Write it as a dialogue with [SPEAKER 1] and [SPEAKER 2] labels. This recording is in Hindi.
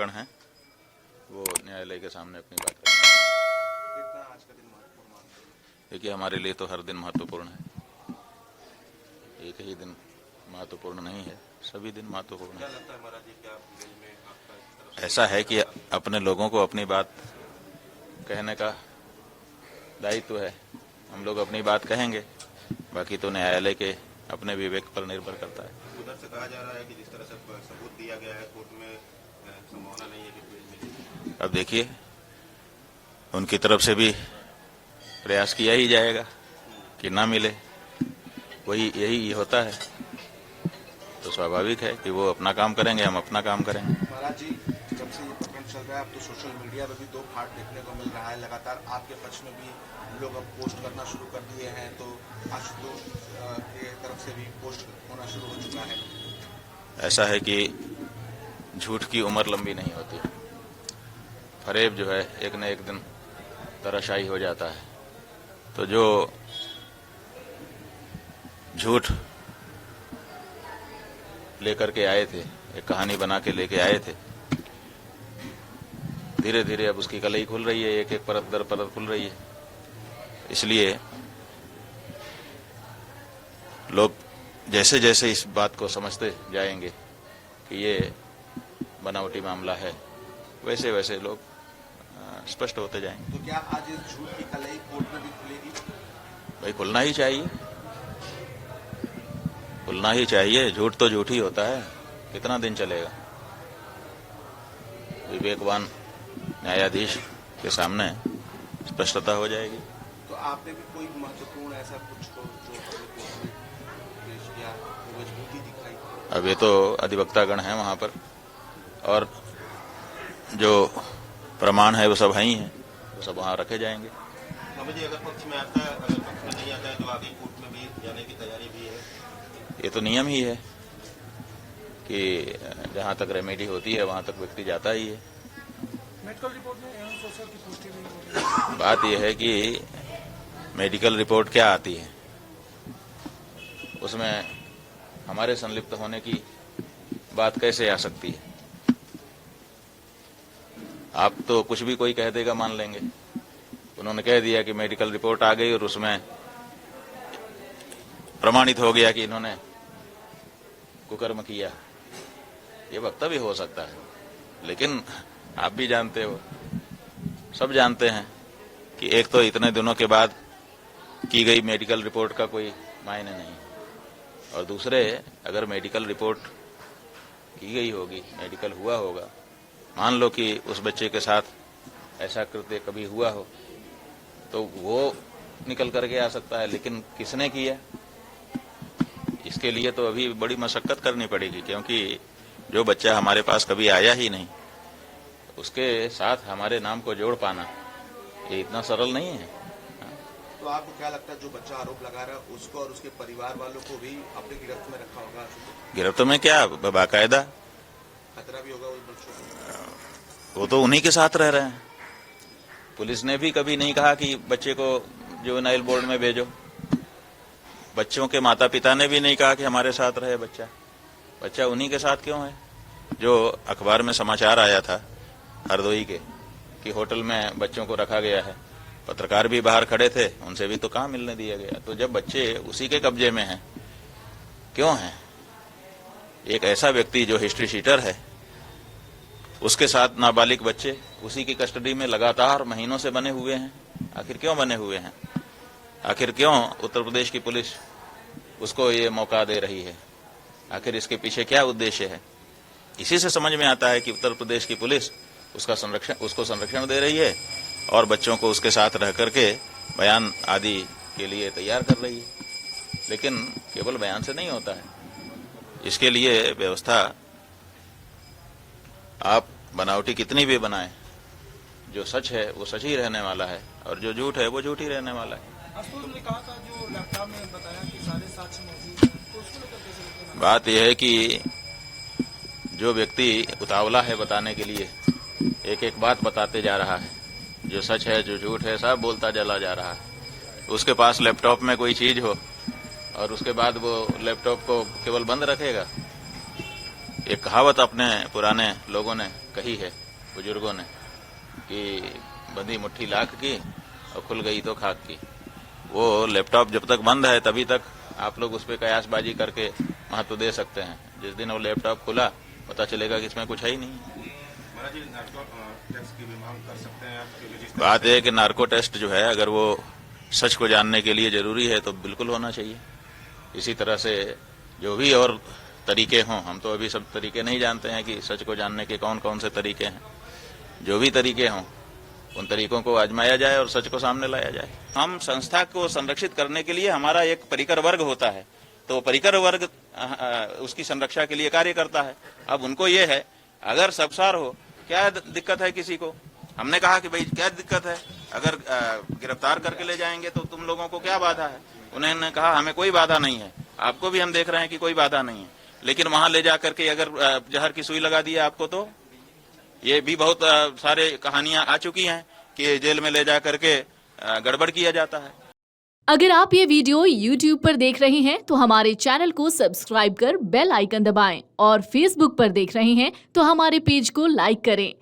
[SPEAKER 1] अधिवक्तागण हैं वो न्यायालय के सामने अपनी बात रखेंगे।
[SPEAKER 2] कितना आज का दिन महत्वपूर्ण मानते हैं?
[SPEAKER 1] देखिए, हमारे लिए तो हर दिन महत्वपूर्ण है, एक ही दिन महत्वपूर्ण नहीं है, सभी दिन महत्वपूर्ण
[SPEAKER 2] क्या
[SPEAKER 1] है।
[SPEAKER 2] लगता है महाराज जी कि आप जेल में आपका इस तरफ से
[SPEAKER 1] ऐसा है कि अपने लोगों को अपनी बात कहने का दायित्व है। हम लोग अपनी बात कहेंगे, बाकी तो न्यायालय के अपने विवेक पर निर्भर करता है।
[SPEAKER 2] उधर से कहा जा रहा है कि जिस तरह से सबूत दिया गया है कोर्ट में संभावना नहीं है कि बेल मिले।
[SPEAKER 1] अब देखिए, उनकी तरफ से भी प्रयास किया ही जाएगा कि ना मिले, वही यही होता है। तो स्वाभाविक है कि वो अपना काम करेंगे, हम अपना काम करेंगे।
[SPEAKER 2] महाराज जी, जब से ये प्रकरण चल रहा है अब तो सोशल मीडिया में भी दो फाड़ देखने को मिल रहा है। लगातार आपके पक्ष में भी लोग अब पोस्ट करना शुरू कर दिए हैं, तो आशुतोष के तरफ से भी पोस्ट होना शुरू हो चुका है।
[SPEAKER 1] ऐसा है कि झूठ की उम्र लंबी नहीं होती, फरेब जो है एक न एक दिन तराशाई हो जाता है। तो जो झूठ लेकर के आए थे, एक कहानी बना के लेके आए थे, धीरे धीरे अब उसकी कलई खुल रही है, एक एक परत दर परत खुल रही है। इसलिए लोग जैसे जैसे इस बात को समझते जाएंगे कि ये बनावटी मामला है, वैसे वैसे लोग स्पष्ट होते जाएंगे।
[SPEAKER 2] तो क्या आज इस झूठ की कलई कोर्ट में भी खुलेगी?
[SPEAKER 1] भाई, खुलना ही चाहिए, खुलना ही चाहिए। झूठ तो झूठ ही होता है, कितना दिन चलेगा। विवेकवान न्यायाधीश के सामने स्पष्टता हो जाएगी।
[SPEAKER 2] तो आपने भी कोई महत्वपूर्ण ऐसा कुछ हो जो अपने कोर्ट में पेश किया, वो मजबूती दिखाई?
[SPEAKER 1] अब ये तो अधिवक्तागण हैं वहां पर, और जो प्रमाण है वो सब है ही हैं, वो सब वहां रखे जाएंगे।
[SPEAKER 2] स्वामी जी, अगर पक्ष में आता है, अगर पक्ष में नहीं आता है तो आगे कोर्ट में भी जाने की तैयारी भी है?
[SPEAKER 1] ये तो नियम ही है कि जहां तक रेमेडी होती है वहां तक व्यक्ति जाता ही है।
[SPEAKER 3] मेडिकल रिपोर्ट में एनोसोसर की पुष्टि नहीं हो रही है।
[SPEAKER 1] बात यह है कि मेडिकल रिपोर्ट क्या आती है, उसमें हमारे संलिप्त होने की बात कैसे आ सकती है। आप तो कुछ भी कोई कह देगा मान लेंगे। उन्होंने कह दिया कि मेडिकल रिपोर्ट आ गई और उसमें प्रमाणित हो गया कि इन्होंने कुकर्म किया, ये वक्तव्य हो सकता है। लेकिन आप भी जानते हो, सब जानते हैं कि एक तो इतने दिनों के बाद की गई मेडिकल रिपोर्ट का कोई मायने नहीं, और दूसरे अगर मेडिकल रिपोर्ट की गई होगी, मेडिकल हुआ होगा, मान लो कि उस बच्चे के साथ ऐसा कृत्य कभी हुआ हो, तो वो निकल करके आ सकता है। लेकिन किसने किया, इसके लिए तो अभी बड़ी मशक्कत करनी पड़ेगी, क्योंकि जो बच्चा हमारे पास कभी आया ही नहीं, उसके साथ हमारे नाम को जोड़ पाना ये इतना सरल नहीं है।
[SPEAKER 2] तो आपको क्या लगता है जो बच्चा आरोप लगा रहा है उसको और उसके परिवार वालों को भी अपनी गिरफ्त में रखा होगा?
[SPEAKER 1] गिरफ्त में क्या, बाकायदा
[SPEAKER 2] खतरा भी होगा उस बच्चों को?
[SPEAKER 1] वो तो उन्हीं के साथ रह रहे हैं। पुलिस ने भी कभी नहीं कहा कि बच्चे को जुवेनाइल बोर्ड में भेजो, बच्चों के माता पिता ने भी नहीं कहा कि हमारे साथ रहे बच्चा। बच्चा उन्हीं के साथ क्यों है? जो अखबार में समाचार आया था हरदोई के कि होटल में बच्चों को रखा गया है, पत्रकार भी बाहर खड़े थे, उनसे भी तो कहाँ मिलने दिया गया। तो जब बच्चे उसी के कब्जे में हैं, क्यों हैं? एक ऐसा व्यक्ति जो हिस्ट्री शीटर है, उसके साथ नाबालिग बच्चे उसी की कस्टडी में लगातार महीनों से बने हुए हैं। आखिर क्यों बने हुए हैं? आखिर क्यों उत्तर प्रदेश की पुलिस उसको ये मौका दे रही है? आखिर इसके पीछे क्या उद्देश्य है? इसी से समझ में आता है कि उत्तर प्रदेश की पुलिस उसको संरक्षण दे रही है और बच्चों को उसके साथ रह करके बयान आदि के लिए तैयार कर रही है। लेकिन केवल बयान से नहीं होता है, इसके लिए व्यवस्था आप बनावटी कितनी भी बनाएं, जो सच है वो सच ही रहने वाला है और जो झूठ है वो झूठ ही रहने वाला है।
[SPEAKER 3] आशुतोष ने कहा था जो लैपटॉप में बताया कि सारे साक्ष्य मौजूद हैं, तो उसको लेकर कैसे लेते हैं?
[SPEAKER 1] बात यह है कि जो व्यक्ति उतावला है बताने के लिए, एक एक बात बताते जा रहा है, जो सच है जो झूठ है सब बोलता चला जा रहा है। उसके पास लैपटॉप में कोई चीज हो और उसके बाद वो लैपटॉप को केवल बंद रखेगा, एक कहावत अपने पुराने लोगों ने कही है, बुजुर्गों ने, कि बंधी मुट्ठी लाख की और खुल गई तो खाक की। वो लैपटॉप जब तक बंद है तभी तक आप लोग उस पर कयासबाजी करके महत्व दे सकते हैं। जिस दिन वो लैपटॉप खुला पता चलेगा कि इसमें कुछ है ही नहीं।
[SPEAKER 2] महाराज जी, नार्को टेस्ट की भी मांग कर सकते हैं आप, क्योंकि जिस
[SPEAKER 1] बात यह है कि नार्को टेस्ट जो है अगर वो सच को जानने के लिए जरूरी है तो बिल्कुल होना चाहिए। इसी तरह से जो भी और तरीके हों, हम तो अभी सब तरीके नहीं जानते हैं कि सच को जानने के कौन कौन से तरीके हैं। जो भी तरीके हों उन तरीकों को आजमाया जाए और सच को सामने लाया जाए। हम संस्था को संरक्षित करने के लिए हमारा एक परिकर वर्ग होता है, तो परिकर वर्ग उसकी संरक्षा के लिए कार्य करता है। अब उनको ये है, अगर सबसार हो, क्या दिक्कत है किसी को? हमने कहा कि भाई क्या दिक्कत है, अगर गिरफ्तार करके ले जाएंगे तो तुम लोगों को क्या बाधा है? उन्होंने कहा हमें कोई बाधा नहीं है, आपको भी हम देख रहे हैं कि कोई बाधा नहीं है, लेकिन वहां ले जाकर के अगर जहर की सुई लगा दी आपको, तो ये भी बहुत सारे कहानियां आ चुकी हैं कि जेल में ले जाकर के गड़बड़ किया जाता है।
[SPEAKER 4] अगर आप ये वीडियो YouTube पर देख रहे हैं तो हमारे चैनल को सब्सक्राइब कर बेल आइकन दबाएं, और Facebook पर देख रहे हैं तो हमारे पेज को लाइक करें।